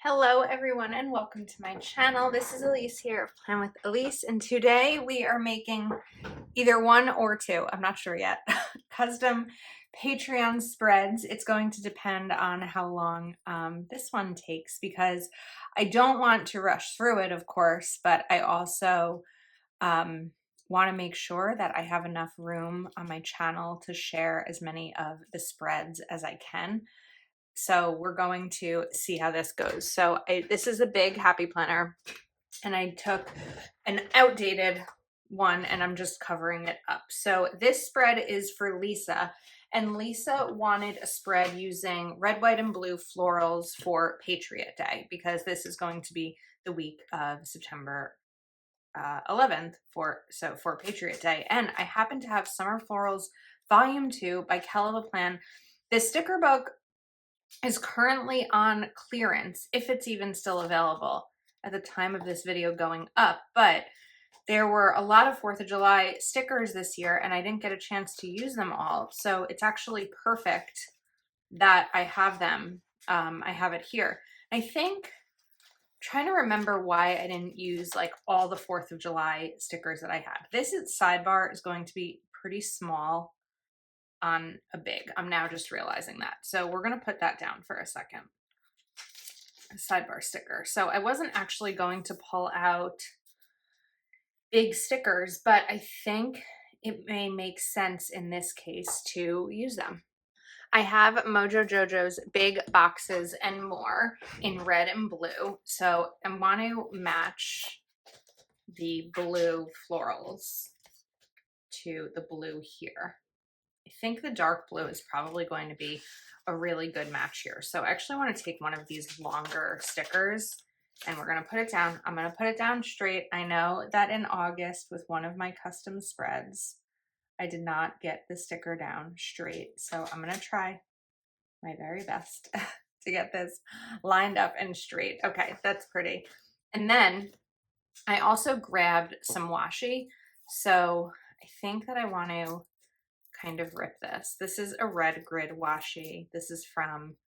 Hello everyone and welcome to my channel. This is Elise here of Plan with Elise, and today we are making either one or two, I'm not sure yet, custom Patreon spreads. It's going to depend on how long this one takes because I don't want to rush through it, of course, but I also want to make sure that I have enough room on my channel to share as many of the spreads as I can. So we're going to see how this goes. So this is a big happy planner, and I took an outdated one and I'm just covering it up. So this spread is for Lisa, and Lisa wanted a spread using red, white, and blue florals for Patriot Day because this is going to be the week of September 11th for Patriot Day. And I happen to have Summer Florals Volume 2 by Kell of a Plan. This sticker book is currently on clearance, if it's even still available at the time of this video going up, but there were a lot of 4th of July stickers this year and I didn't get a chance to use them all, so it's actually perfect that I have them. I have it here. I think, trying to remember why I didn't use like all the 4th of July stickers that I had. This sidebar is going to be pretty small on a big. I'm now just realizing that. So we're going to put that down for a second. A sidebar sticker. So I wasn't actually going to pull out big stickers, but I think it may make sense in this case to use them. I have Mojo Jojo's Big Boxes and More in red and blue. So I want to match the blue florals to the blue here. I think the dark blue is probably going to be a really good match here. So I actually want to take one of these longer stickers and we're going to put it down. I'm going to put it down straight. I know that in August with one of my custom spreads, I did not get the sticker down straight. So I'm going to try my very best to get this lined up and straight. Okay, that's pretty. And then I also grabbed some washi. So I think that I want to kind of rip this. This is a red grid washi. This is from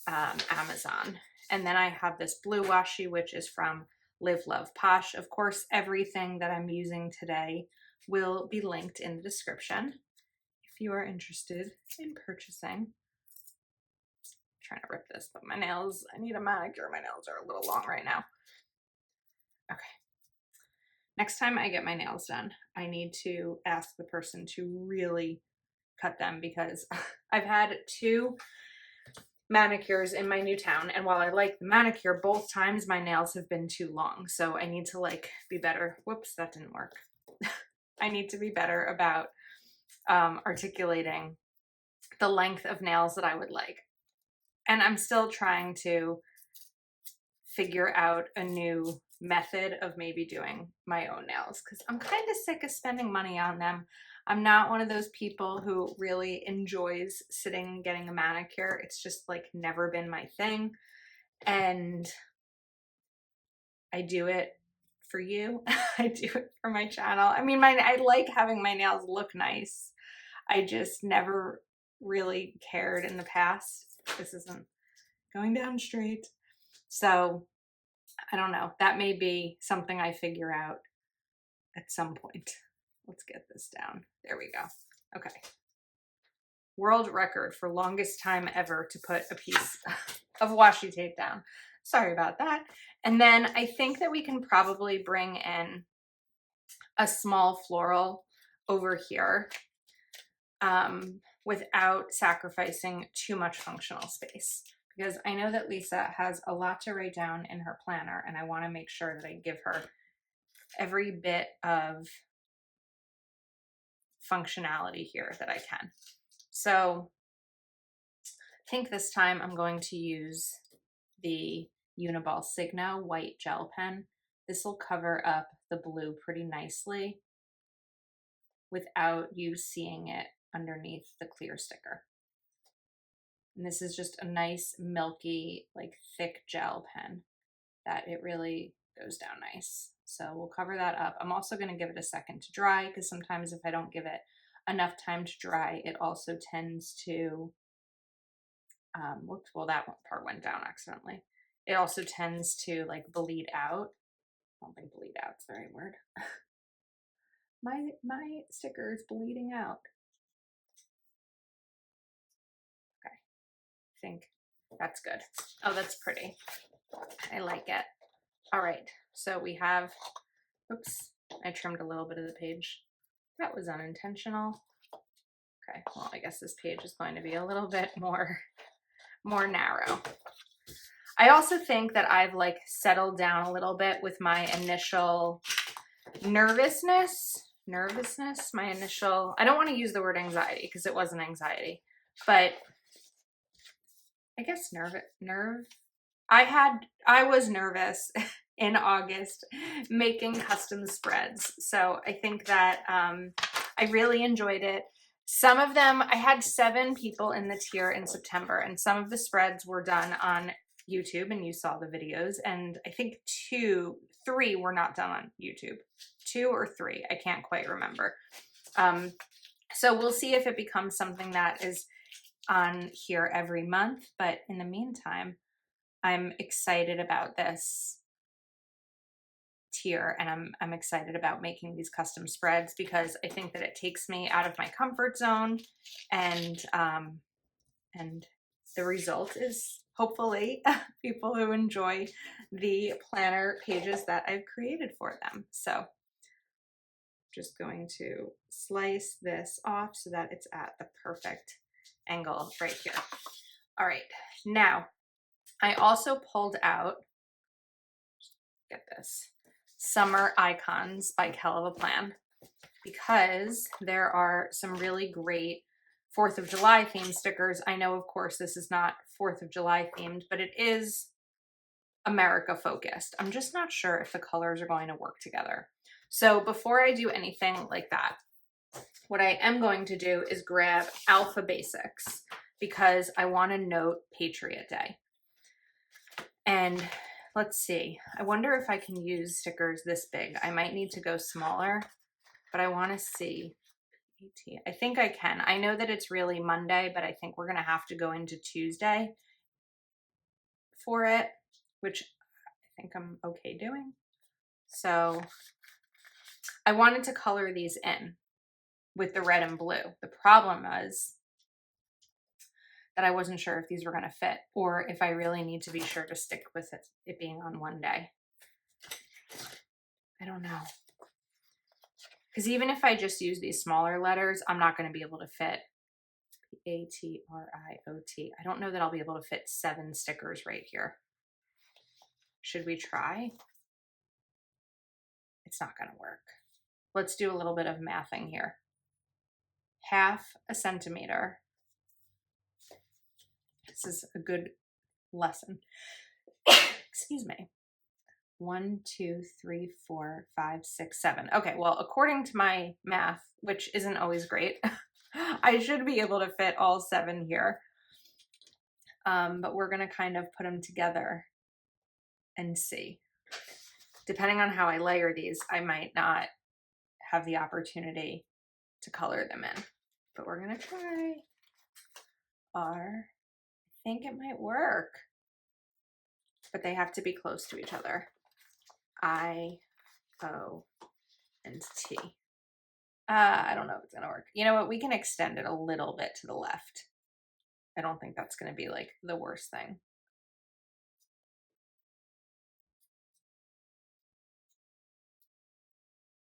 Amazon. And then I have this blue washi, which is from Live Love Posh. Of course, everything that I'm using today will be linked in the description if you are interested in purchasing. I'm trying to rip this, but my nails, I need a manicure. My nails are a little long right now. Okay. Next time I get my nails done, I need to ask the person to really cut them because I've had 2 manicures in my new town, and while I like the manicure, both times my nails have been too long, so I need to like be better. Whoops, that didn't work. I need to be better about articulating the length of nails that I would like, and I'm still trying to figure out a new method of maybe doing my own nails because I'm kind of sick of spending money on them. I'm not one of those people who really enjoys sitting and getting a manicure. It's just like never been my thing. And I do it for you. I do it for my channel. I mean, I like having my nails look nice. I just never really cared in the past. This isn't going down straight. So I don't know. That may be something I figure out at some point. Let's get this down. There we go. Okay. World record for longest time ever to put a piece of washi tape down. Sorry about that. And then I think that we can probably bring in a small floral over here without sacrificing too much functional space. Because I know that Lisa has a lot to write down in her planner, and I want to make sure that I give her every bit of functionality here that I can. So I think this time I'm going to use the Uniball Signo white gel pen. This will cover up the blue pretty nicely without you seeing it underneath the clear sticker. And this is just a nice milky, like thick gel pen that it really goes down nice. So we'll cover that up. I'm also going to give it a second to dry because sometimes if I don't give it enough time to dry, it also tends to, well, that part went down accidentally. it also tends to like bleed out. I don't think bleed out's the right word. My sticker is bleeding out. Okay, I think that's good. Oh, that's pretty. I like it. All right, so we have, oops, I trimmed a little bit of the page. That was unintentional. Okay, well, I guess this page is going to be a little bit more narrow. I also think that I've like settled down a little bit with my initial nervousness, my initial, I don't want to use the word anxiety because it wasn't anxiety, but I guess I was nervous in August making custom spreads. So I think that I really enjoyed it. Some of them, I had 7 people in the tier in September, and some of the spreads were done on YouTube, and you saw the videos, and I think 3 were not done on YouTube. 2 or 3, I can't quite remember. So we'll see if it becomes something that is on here every month, but in the meantime, I'm excited about this tier, and I'm excited about making these custom spreads because I think that it takes me out of my comfort zone, and the result is hopefully people who enjoy the planner pages that I've created for them. So just going to slice this off so that it's at the perfect angle right here. All right, now I also pulled out, get this, Summer Icons by Kell-of-a-Plan, because there are some really great 4th of July themed stickers. I know, of course, this is not 4th of July themed, but it is America focused. I'm just not sure if the colors are going to work together. So before I do anything like that, what I am going to do is grab Alpha Basics because I want to note Patriot Day. And let's see, I wonder if I can use stickers this big. I might need to go smaller, but I want to see. I think I can. I know that it's really Monday, but I think we're going to have to go into Tuesday for it, which I think I'm okay doing. So I wanted to color these in with the red and blue. The problem was that I wasn't sure if these were going to fit or if I really need to be sure to stick with it being on one day. I don't know. Because even if I just use these smaller letters, I'm not going to be able to fit Patriot. I don't know that I'll be able to fit 7 stickers right here. Should we try? It's not going to work. Let's do a little bit of mathing here. 1/2 a centimeter. This is a good lesson. Excuse me. 1, 2, 3, 4, 5, 6, 7. Okay, well, according to my math, which isn't always great, I should be able to fit all 7 here. But we're going to kind of put them together and see. Depending on how I layer these, I might not have the opportunity to color them in. But we're going to try. I think it might work. But they have to be close to each other. I, O, and T. I don't know if it's going to work. You know what? We can extend it a little bit to the left. I don't think that's going to be like the worst thing.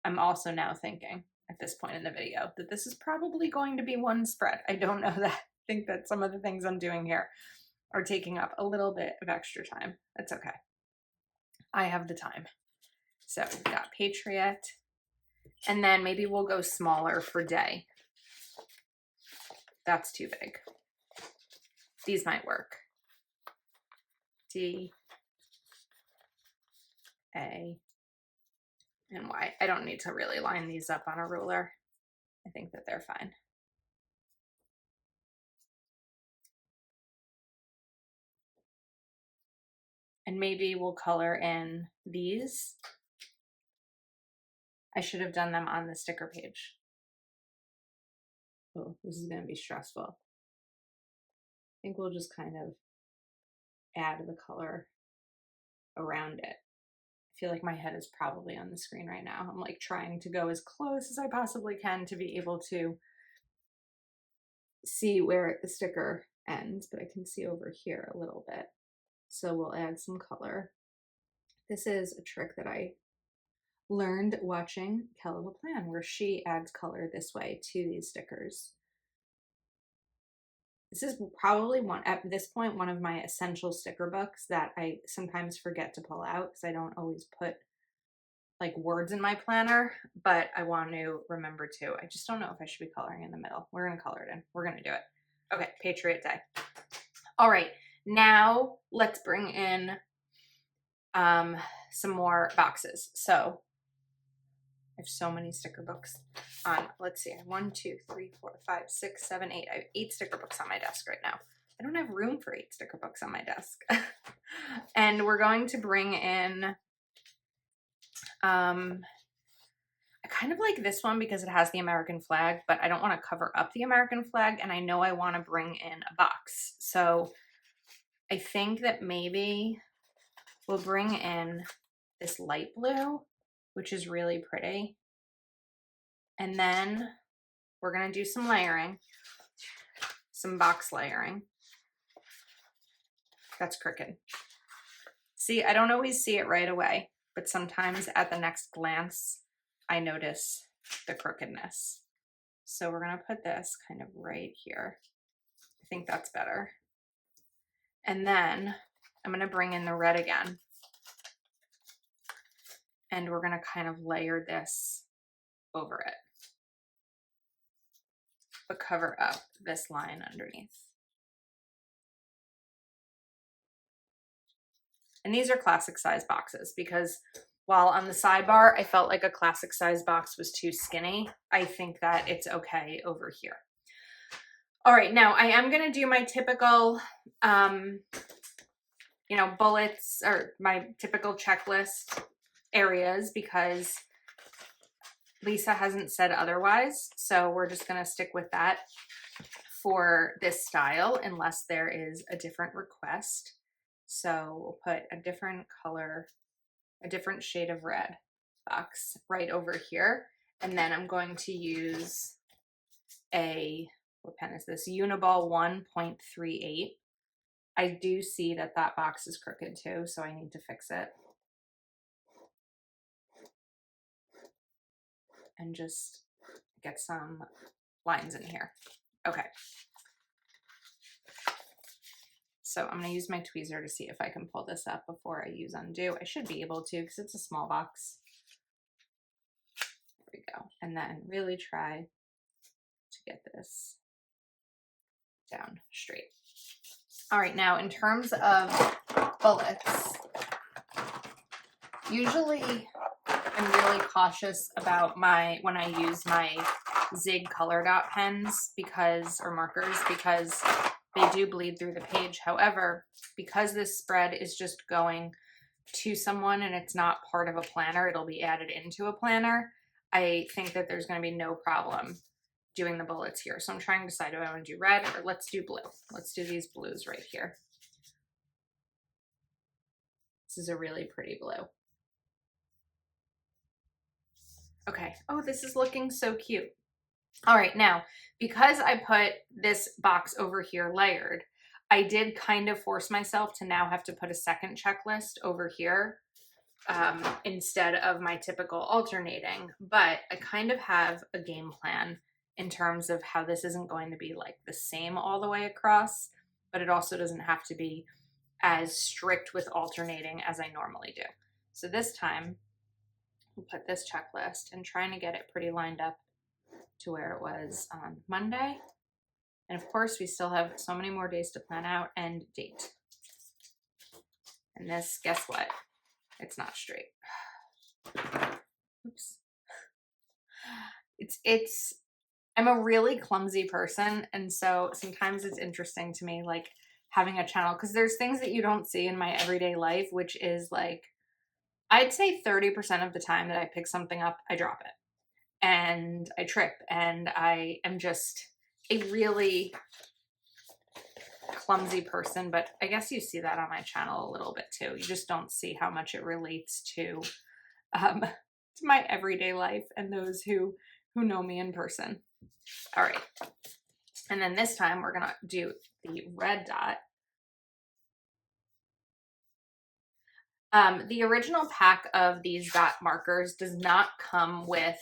I'm also now thinking at this point in the video that this is probably going to be one spread. I don't know that. I think that some of the things I'm doing here are taking up a little bit of extra time. That's okay. I have the time. So we've got Patriot, and then maybe we'll go smaller for Day. That's too big. These might work. D, A, and Y. I don't need to really line these up on a ruler. I think that they're fine. And maybe we'll color in these. I should have done them on the sticker page. Oh, this is going to be stressful. I think we'll just kind of add the color around it. I feel like my head is probably on the screen right now. I'm like trying to go as close as I possibly can to be able to see where the sticker ends, but I can see over here a little bit. So we'll add some color. This is a trick that I learned watching Kel of a Plan, where she adds color this way to these stickers. This is probably at this point, one of my essential sticker books that I sometimes forget to pull out because I don't always put like words in my planner, but I want to remember to. I just don't know if I should be coloring in the middle. We're going to color it in. We're going to do it. Okay, Patriot Day. All right, now let's bring in some more boxes. So I have so many sticker books on, let's see, 1, 2, 3, 4, 5, 6, 7, 8. I have 8 sticker books on my desk right now. I don't have room for 8 sticker books on my desk. And we're going to bring in, I kind of like this one because it has the American flag, but I don't want to cover up the American flag, and I know I want to bring in a box. So I think that maybe we'll bring in this light blue, which is really pretty. And then we're going to do some layering, some box layering. That's crooked. See, I don't always see it right away, but sometimes at the next glance, I notice the crookedness. So we're going to put this kind of right here. I think that's better. And then I'm going to bring in the red again. And we're going to kind of layer this over it, but cover up this line underneath. And these are classic size boxes because while on the sidebar, I felt like a classic size box was too skinny, I think that it's okay over here. All right, now I am going to do my typical, you know, bullets or my typical checklist areas because Lisa hasn't said otherwise. So we're just going to stick with that for this style unless there is a different request. So we'll put a different color, a different shade of red box right over here. And then I'm going to use a, what pen is this? Uniball 1.38. I do see that that box is crooked too, so I need to fix it. And just get some lines in here. Okay. So I'm going to use my tweezer to see if I can pull this up before I use undo. I should be able to because it's a small box. There we go. And then really try to get this down straight. All right, now in terms of bullets, usually I'm really cautious about when I use my Zig color dot pens or markers because they do bleed through the page. However, because this spread is just going to someone and it's not part of a planner, it'll be added into a planner. I think that there's going to be no problem doing the bullets here. So I'm trying to decide, do I want to do red or let's do blue? Let's do these blues right here. This is a really pretty blue. Okay. Oh, this is looking so cute. All right. Now, because I put this box over here layered, I did kind of force myself to now have to put a second checklist over here instead of my typical alternating. But I kind of have a game plan in terms of how this isn't going to be like the same all the way across, but it also doesn't have to be as strict with alternating as I normally do. So this time we'll put this checklist and trying to get it pretty lined up to where it was on Monday. And of course we still have so many more days to plan out and date. And this, guess what? It's not straight. Oops. I'm a really clumsy person, and so sometimes it's interesting to me, like having a channel, because there's things that you don't see in my everyday life, which is like, I'd say 30% of the time that I pick something up, I drop it and I trip, and I am just a really clumsy person, but I guess you see that on my channel a little bit too. You just don't see how much it relates to my everyday life and those who know me in person. All right. And then this time we're going to do the red dot. The original pack of these dot markers does not come with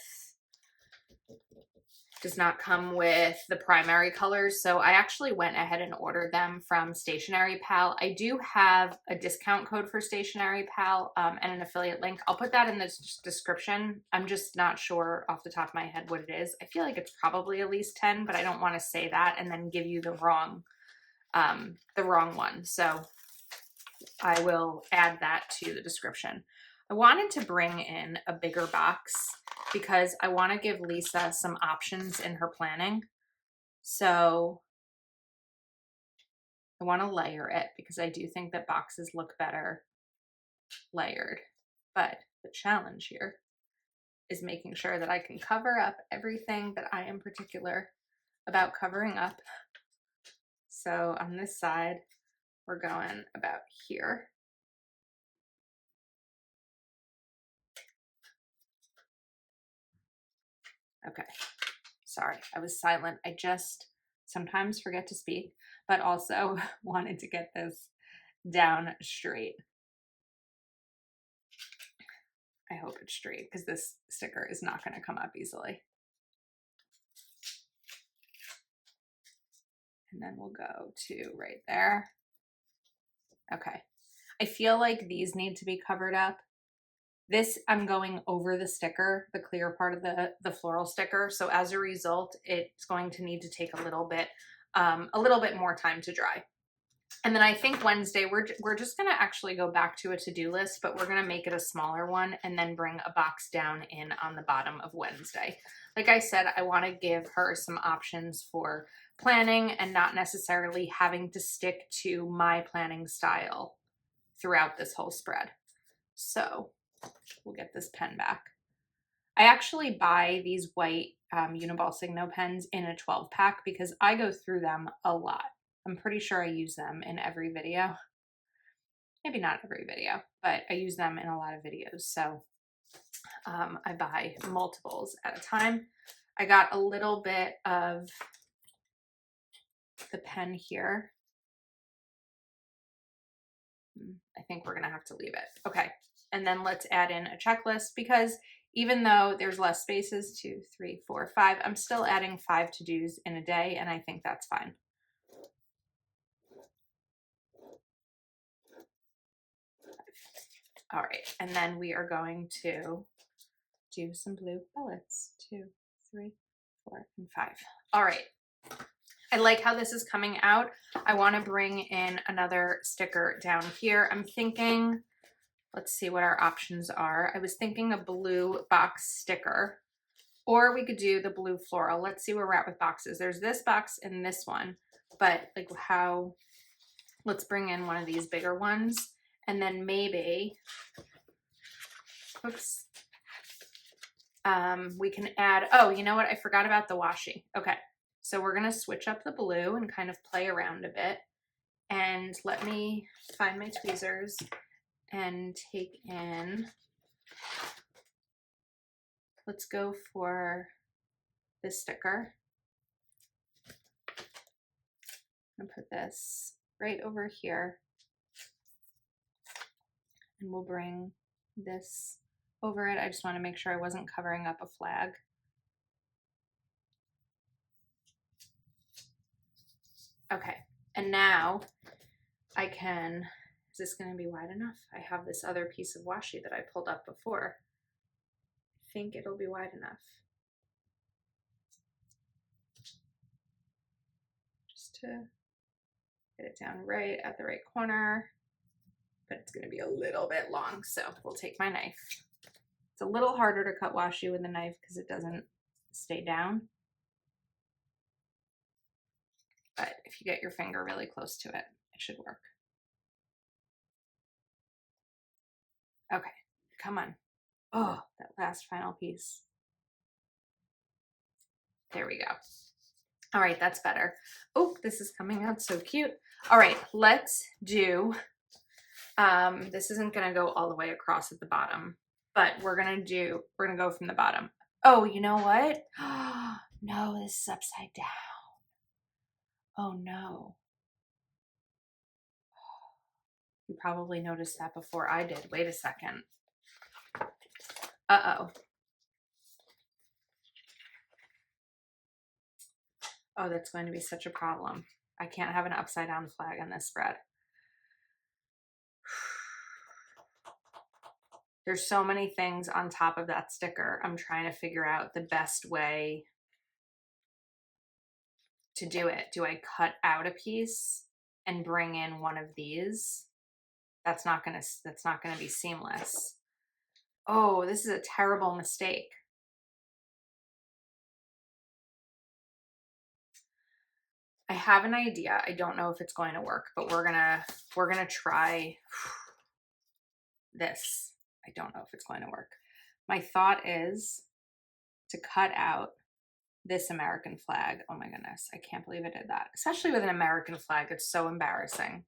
the primary colors, so I actually went ahead and ordered them from Stationery Pal. I do have a discount code for Stationery Pal and an affiliate link. I'll put that in the description. I'm just not sure off the top of my head what it is. I feel like it's probably at least 10, but I don't want to say that and then give you the wrong one. So I will add that to the description. I wanted to bring in a bigger box because I want to give Lisa some options in her planning. So I want to layer it because I do think that boxes look better layered. But the challenge here is making sure that I can cover up everything that I am particular about covering up. So on this side, we're going about here. Okay, sorry, I was silent. I just sometimes forget to speak, but also wanted to get this down straight. I hope it's straight because this sticker is not going to come up easily. And then we'll go to right there. Okay, I feel like these need to be covered up. This, I'm going over the sticker, the clear part of the floral sticker. So as a result, it's going to need to take a little bit more time to dry. And then I think Wednesday, we're just going to actually go back to a to-do list, but we're going to make it a smaller one and then bring a box down in on the bottom of Wednesday. Like I said, I want to give her some options for planning and not necessarily having to stick to my planning style throughout this whole spread. So we'll get this pen back. I actually buy these white Uniball Signo pens in a 12 pack because I go through them a lot. I'm pretty sure I use them in every video. Maybe not every video, but I use them in a lot of videos. So I buy multiples at a time. I got a little bit of the pen here. I think we're gonna have to leave it. Okay, and then let's add in a checklist because even though there's less spaces, 2, 3, 4, 5, I'm still adding 5 to-dos in a day, and I think that's fine. All right, and then we are going to do some blue bullets. 2, 3, 4, and 5. All right. I like how this is coming out. I want to bring in another sticker down here. I'm thinking, let's see what our options are. I was thinking a blue box sticker, or we could do the blue floral. Let's see where we're at with boxes. There's this box and this one, but like how, let's bring in one of these bigger ones. And then maybe, oops, we can add, oh, you know what? I forgot about the washi. Okay. So we're going to switch up the blue and kind of play around a bit. And let me find my tweezers and take in, let's go for this sticker. I'm going to put this right over here. And we'll bring this over it. I just want to make sure I wasn't covering up a flag. Okay, and now I can, is this going to be wide enough? I have this other piece of washi that I pulled up before. I think it'll be wide enough. Just to get it down right at the right corner, but it's going to be a little bit long, so we'll take my knife. It's a little harder to cut washi with a knife because it doesn't stay down. But if you get your finger really close to it, it should work. Okay, come on. Oh, that last final piece. There we go. All right, that's better. Oh, this is coming out so cute. All right, let's do, this isn't gonna go all the way across at the bottom, but we're gonna go from the bottom. Oh, you know what? No, this is upside down. Oh no. You probably noticed that before I did. Wait a second. Uh-oh. Oh, that's going to be such a problem. I can't have an upside down flag on this spread. There's so many things on top of that sticker. I'm trying to figure out the best way to do it. Do I cut out a piece and bring in one of these? That's not gonna be seamless. Oh, this is a terrible mistake. I have an idea. I don't know if it's going to work, but we're gonna try this. I don't know if it's going to work. My thought is to cut out this American flag. Oh my goodness, I can't believe I did that. Especially with an American flag, it's so embarrassing.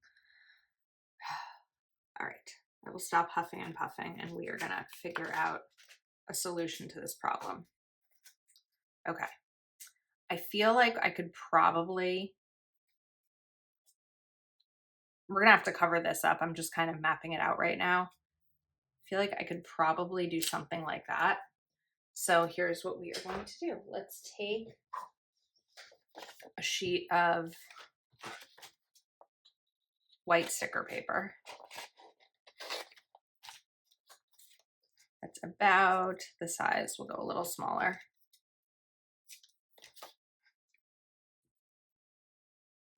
All right, I will stop huffing and puffing and we are gonna figure out a solution to this problem. Okay, I feel like I could probably, we're gonna have to cover this up. I'm just kind of mapping it out right now. I feel like I could probably do something like that. So here's what we are going to do. Let's take a sheet of white sticker paper. That's about the size. We'll go a little smaller.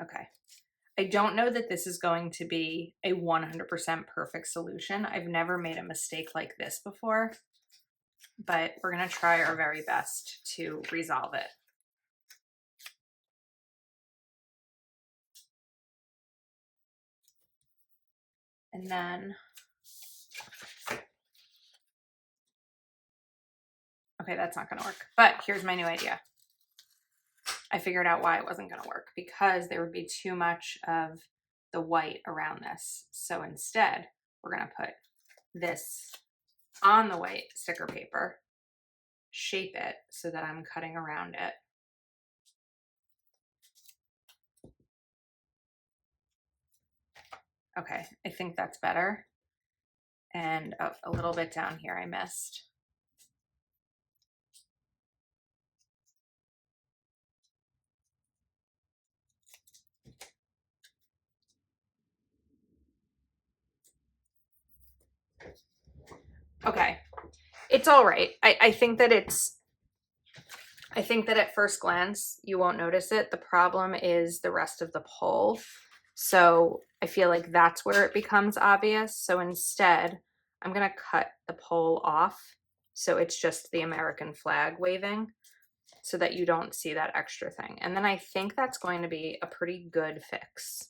Okay. I don't know that this is going to be a 100% perfect solution. I've never made a mistake like this before, but we're going to try our very best to resolve it. And then, okay, that's not going to work, but here's my new idea. I figured out why it wasn't going to work, because there would be too much of the white around this. So instead, we're going to put this on the white sticker paper, shape it so that I'm cutting around it. Okay, I think that's better. And oh, a little bit down here I missed. Okay, it's all right. I think that at first glance you won't notice it. The problem is the rest of the pole. So I feel like that's where it becomes obvious. So instead, I'm gonna cut the pole off so it's just the American flag waving so that you don't see that extra thing. And then I think that's going to be a pretty good fix.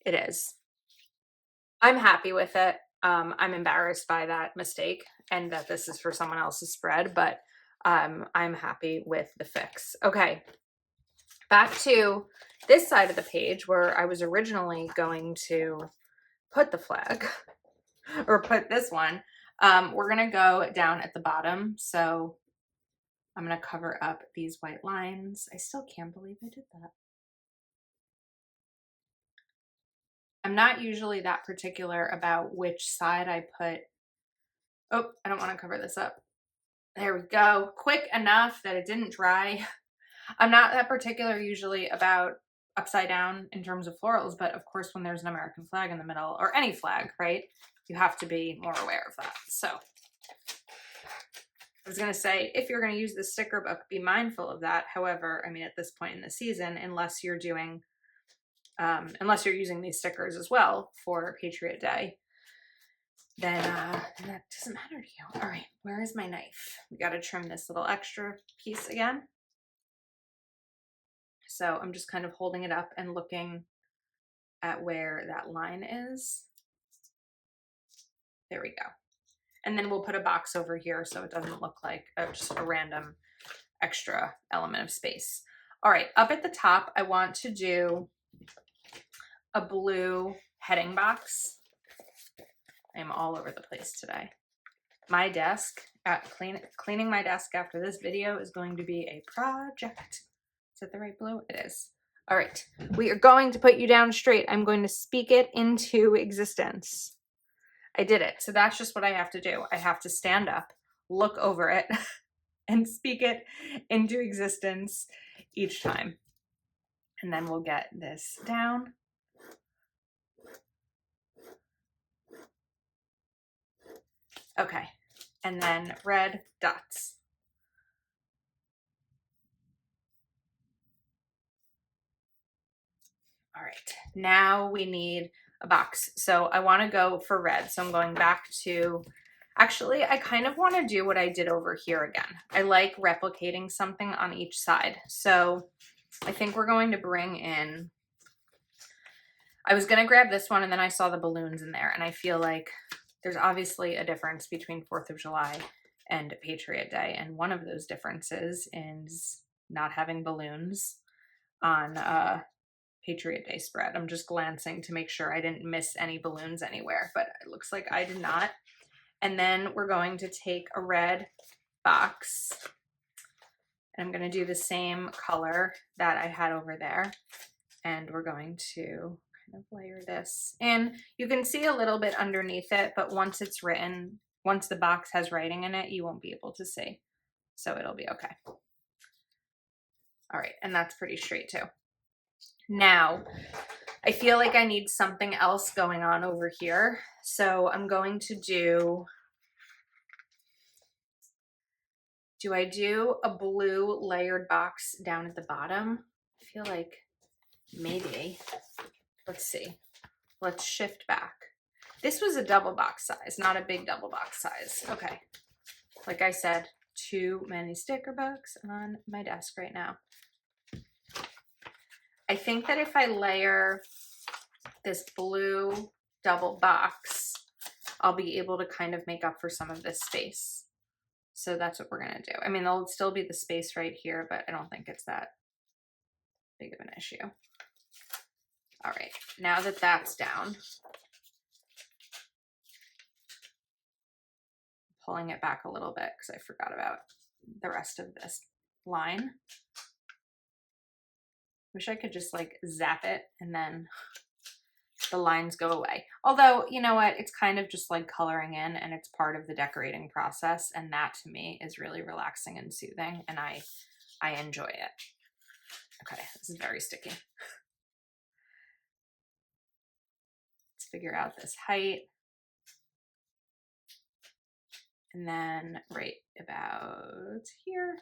It is. I'm happy with it. I'm embarrassed by that mistake and that this is for someone else's spread, but I'm happy with the fix. Okay, back to this side of the page where I was originally going to put the flag or put this one. We're gonna go down at the bottom. So I'm gonna cover up these white lines. I still can't believe I did that. I'm not usually that particular about which side I put. Oh, I don't want to cover this up. There we go. Quick enough that it didn't dry. I'm not that particular usually about upside down in terms of florals, but of course when there's an American flag in the middle, or any flag, right, you have to be more aware of that. So I was going to say, if you're going to use the sticker book, be mindful of that. However, I mean, at this point in the season, unless you're using these stickers as well for Patriot Day, then that doesn't matter to you. All right, where is my knife? We got to trim this little extra piece again. So I'm just kind of holding it up and looking at where that line is. There we go. And then we'll put a box over here so it doesn't look like just a random extra element of space. All right, up at the top, I want to do a blue heading box. I'm all over the place today. My desk, cleaning my desk after this video is going to be a project. Is it the right blue? It is. All right, we are going to put you down straight. I'm going to speak it into existence. I did it. So that's just what I have to do. I have to stand up, look over it, and speak it into existence each time. And then we'll get this down. Okay, and then red dots. All right, now we need a box. So I want to go for red. So I'm going back to, actually, I kind of want to do what I did over here again. I like replicating something on each side. So I think we're going to bring in, I was going to grab this one and then I saw the balloons in there, and I feel like there's obviously a difference between 4th of July and Patriot Day. And one of those differences is not having balloons on Patriot Day spread. I'm just glancing to make sure I didn't miss any balloons anywhere, but it looks like I did not. And then we're going to take a red box, and I'm going to do the same color that I had over there. And we're going to kind of layer this in. You can see a little bit underneath it, but once it's written, once the box has writing in it, you won't be able to see. So it'll be okay. All right, and that's pretty straight too. Now, I feel like I need something else going on over here. So I'm going to do I do a blue layered box down at the bottom? I feel like maybe. Let's see. Let's shift back. This was a double box size, not a big double box size. Okay. Like I said, too many sticker books on my desk right now. I think that if I layer this blue double box, I'll be able to kind of make up for some of this space. So that's what we're going to do. I mean, there'll still be the space right here, but I don't think it's that big of an issue. All right, now that that's down, pulling it back a little bit because I forgot about the rest of this line. Wish I could just like zap it and then the lines go away. Although, you know what? It's kind of just like coloring in, and it's part of the decorating process. And that to me is really relaxing and soothing, and I enjoy it. Okay, this is very sticky. Let's figure out this height. And then right about here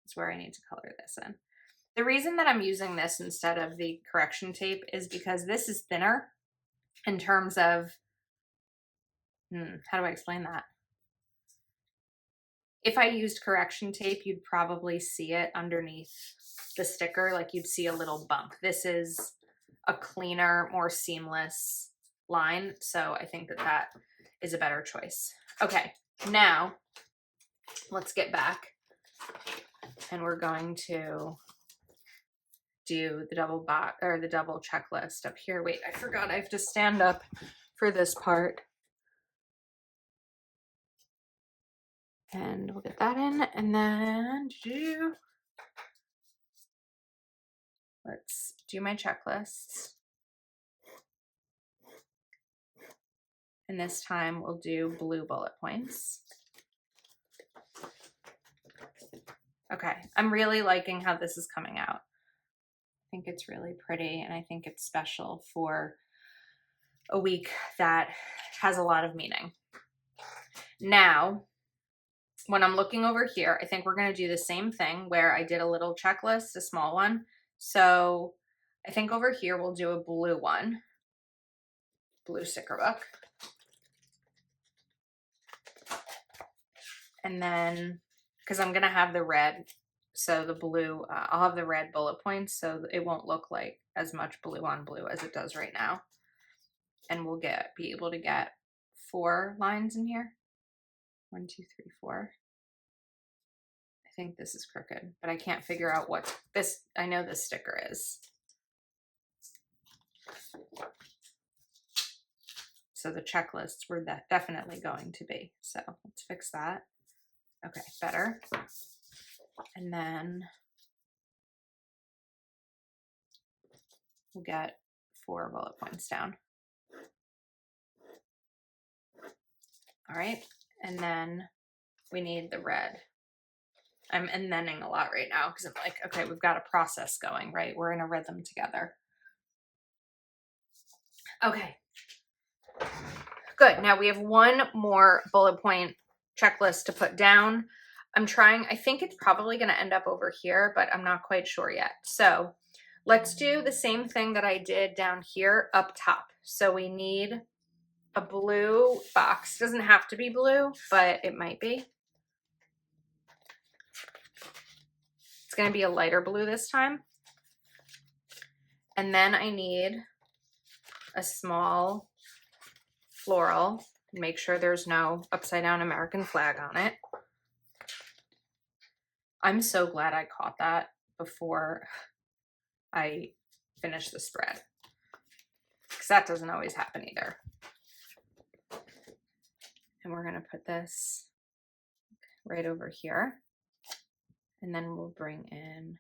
is where I need to color this in. The reason that I'm using this instead of the correction tape is because this is thinner in terms of, how do I explain that? If I used correction tape, you'd probably see it underneath the sticker, like you'd see a little bump. This is a cleaner, more seamless line, so I think that that is a better choice. Okay, now let's get back, and we're going to do the double box or the double checklist up here. Wait, I forgot I have to stand up for this part. And we'll get that in, and then let's do my checklists. And this time we'll do blue bullet points. Okay, I'm really liking how this is coming out. I think it's really pretty, and I think it's special for a week that has a lot of meaning. Now, when I'm looking over here, I think we're going to do the same thing where I did a little checklist, a small one. So I think over here we'll do a blue one, blue sticker book. And then, because I'm going to have the red, so the blue, I'll have the red bullet points, so it won't look like as much blue on blue as it does right now. And we'll be able to get 4 lines in here. 1, 2, 3, 4. I think this is crooked, but I can't figure out what this, I know this sticker is. So the checklists were definitely going to be. So let's fix that. Okay, better. And then we'll get 4 bullet points down. All right, and then we need the red. I'm and-thenning a lot right now because I'm like, okay, we've got a process going, right? We're in a rhythm together. Okay, good. Now we have 1 more bullet point checklist to put down. I'm trying, I think it's probably going to end up over here, but I'm not quite sure yet. So let's do the same thing that I did down here up top. So we need a blue box. It doesn't have to be blue, but it might be. It's going to be a lighter blue this time. And then I need a small floral. Make sure there's no upside down American flag on it. I'm so glad I caught that before I finished the spread, because that doesn't always happen either. And we're going to put this right over here. And then we'll bring in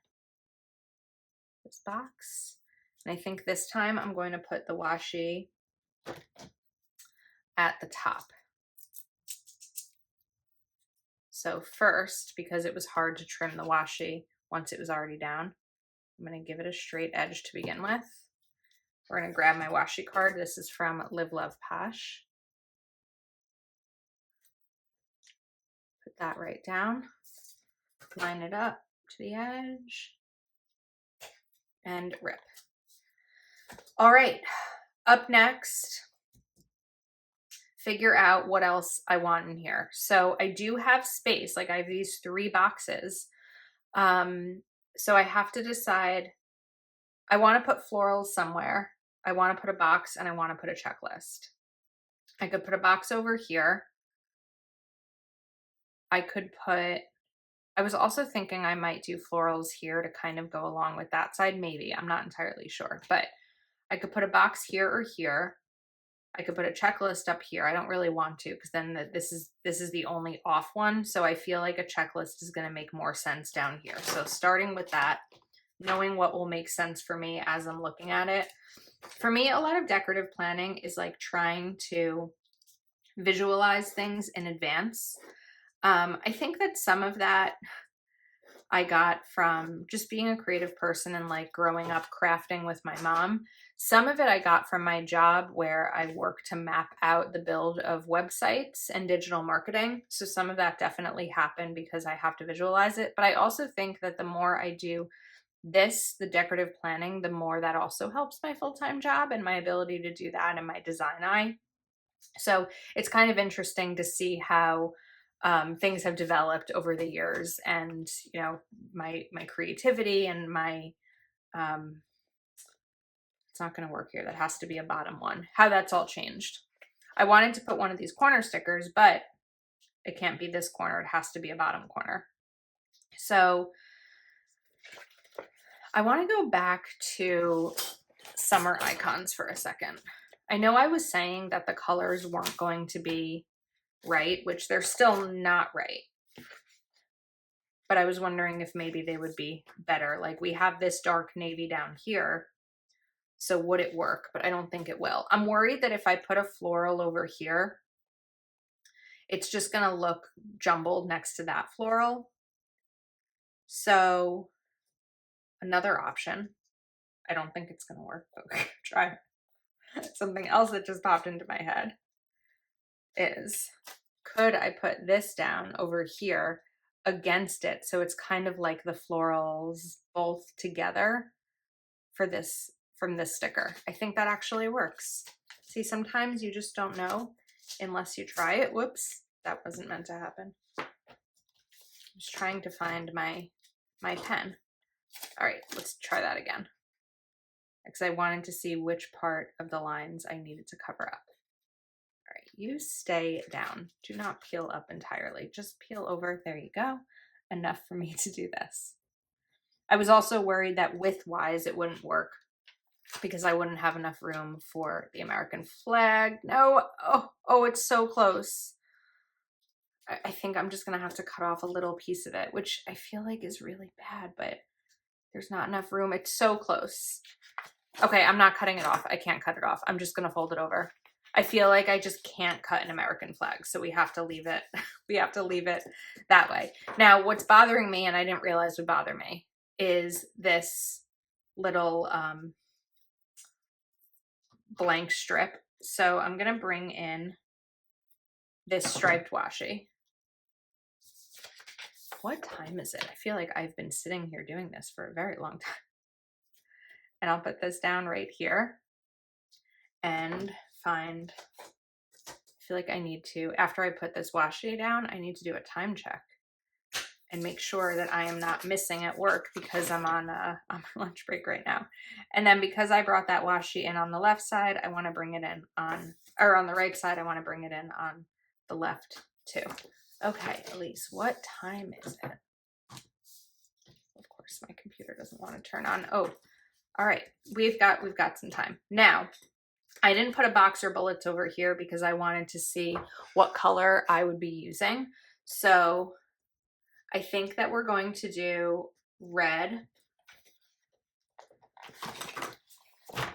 this box. And I think this time I'm going to put the washi at the top. So first, because it was hard to trim the washi once it was already down, I'm going to give it a straight edge to begin with. We're going to grab my washi card. This is from Live Love Posh. Put that right down. Line it up to the edge. And rip. All right. Up next, figure out what else I want in here. So I do have space. Like I have these 3 boxes. So I have to decide. I want to put florals somewhere. I want to put a box and I want to put a checklist. I could put a box over here. I was also thinking I might do florals here to kind of go along with that side. Maybe, I'm not entirely sure, but I could put a box here or here. I could put a checklist up here. I don't really want to, because then this is the only off one. So I feel like a checklist is going to make more sense down here. So starting with that, knowing what will make sense for me as I'm looking at it. For me, a lot of decorative planning is like trying to visualize things in advance. I think that some of that I got from just being a creative person and like growing up crafting with my mom. Some of it I got from my job where I work to map out the build of websites and digital marketing. So some of that definitely happened because I have to visualize it. But I also think that the more I do this, the decorative planning, the more that also helps my full-time job and my ability to do that in my design eye. So it's kind of interesting to see how things have developed over the years, and you know, my creativity and my it's not going to work here. That has to be a bottom one. How that's all changed. I wanted to put one of these corner stickers, but it can't be this corner. It has to be a bottom corner. So I want to go back to summer icons for a second. I know I was saying that the colors weren't going to be right, which they're still not right. But I was wondering if maybe they would be better. Like we have this dark navy down here. So would it work? But I don't think it will. I'm worried that if I put a floral over here, it's just going to look jumbled next to that floral. So another option, I don't think it's going to work, but we're going to try. Something else that just popped into my head is, could I put this down over here against it so it's kind of like the florals both together for this, from this sticker? I think that actually works. See, sometimes you just don't know unless you try it. Whoops, that wasn't meant to happen. I'm just trying to find my pen. All right, let's try that again, because I wanted to see which part of the lines I needed to cover up. All right, you stay down. Do not peel up entirely. Just peel over. There you go. enough for me to do this. I was also worried that width-wise it wouldn't work because I wouldn't have enough room for the American flag. No, oh, it's so close. I think I'm just gonna have to cut off a little piece of it, which I feel like is really bad, but there's not enough room. It's so close. Okay, I'm not cutting it off. I can't cut it off. I'm just gonna fold it over. I feel like I just can't cut an American flag, so we have to leave it. We have to leave it that way. Now, what's bothering me, and I didn't realize would bother me, is this little blank strip. So I'm gonna bring in this striped washi. What time is it? I feel like I've been sitting here doing this for a very long time. And I'll put this down right here and find, I feel like I need to, after I put this washi down, I need to do a time check and make sure that I am not missing at work because I'm on my lunch break right now. And then because I brought that washi in on the left side, I want to bring it in on, or on the right side, I want to bring it in on the left too. Okay, Elise, what time is it? Of course, my computer doesn't want to turn on. Oh, all right, we've got some time. Now, I didn't put a box or bullets over here because I wanted to see what color I would be using. So I think that we're going to do red.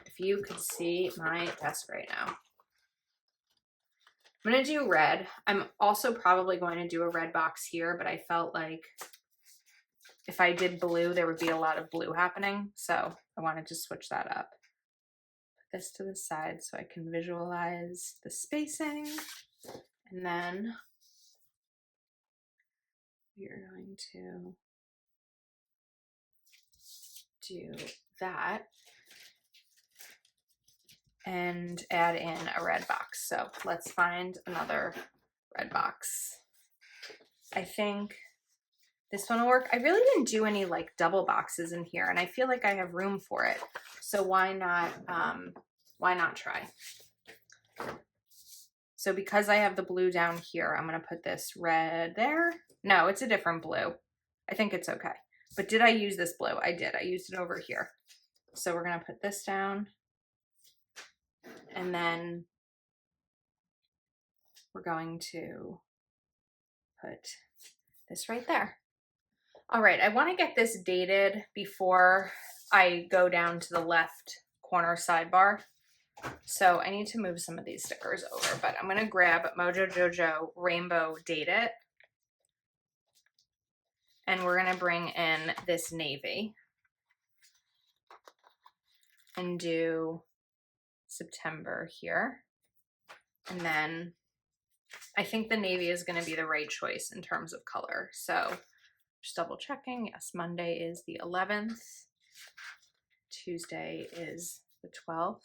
If you could see my desk right now. I'm going to do red. I'm also probably going to do a red box here, but I felt like if I did blue, there would be a lot of blue happening. So I wanted to switch that up. Put this to the side so I can visualize the spacing. And then we're going to do that and add in a red box. So let's find another red box. I think this one will work. I really didn't do any like double boxes in here, and I feel like I have room for it. So why not try? So because I have the blue down here, I'm gonna put this red there. No, it's a different blue. I think it's okay. But did I use this blue? I did. I used it over here. So we're gonna put this down. And then we're going to put this right there. All right, I want to get this dated before I go down to the left corner sidebar. So I need to move some of these stickers over, but I'm going to grab Mojo Jojo Rainbow Date It. And we're going to bring in this navy and do September here. And then I think the navy is going to be the right choice in terms of color. So just double checking. Yes, Monday is the 11th. Tuesday is the 12th.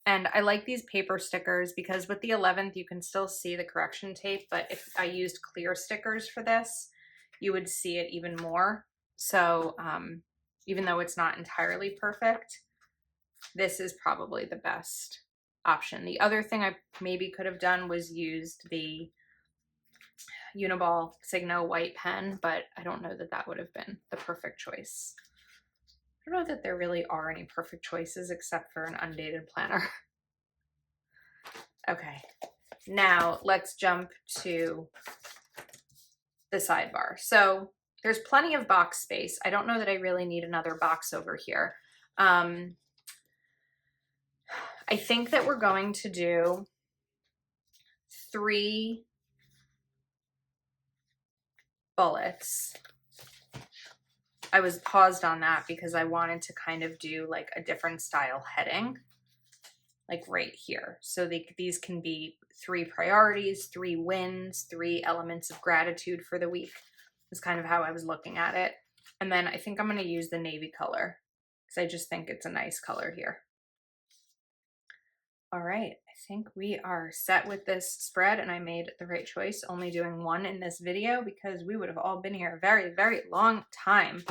And I like these paper stickers because with the 11th, you can still see the correction tape. But if I used clear stickers for this, you would see it even more. So even though it's not entirely perfect, this is probably the best option. The other thing I maybe could have done was used the Uniball Signo white pen, but I don't know that that would have been the perfect choice. I don't know that there really are any perfect choices except for an undated planner. Okay, now let's jump to the sidebar. So there's plenty of box space. I don't know that I really need another box over here. I think that we're going to do 3 bullets. I was paused on that because I wanted to kind of do like a different style heading, like right here. So these can be 3 priorities, 3 wins, 3 elements of gratitude for the week. Is kind of how I was looking at it. And then I think I'm going to use the navy color because I just think it's a nice color here. All right, I think we are set with this spread, and I made the right choice only doing 1 in this video because we would have all been here a very, very long time.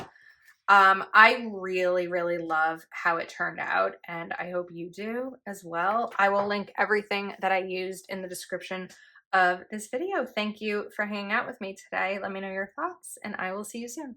I really, really love how it turned out, and I hope you do as well. I will link everything that I used in the description of this video. Thank you for hanging out with me today. Let me know your thoughts, and I will see you soon.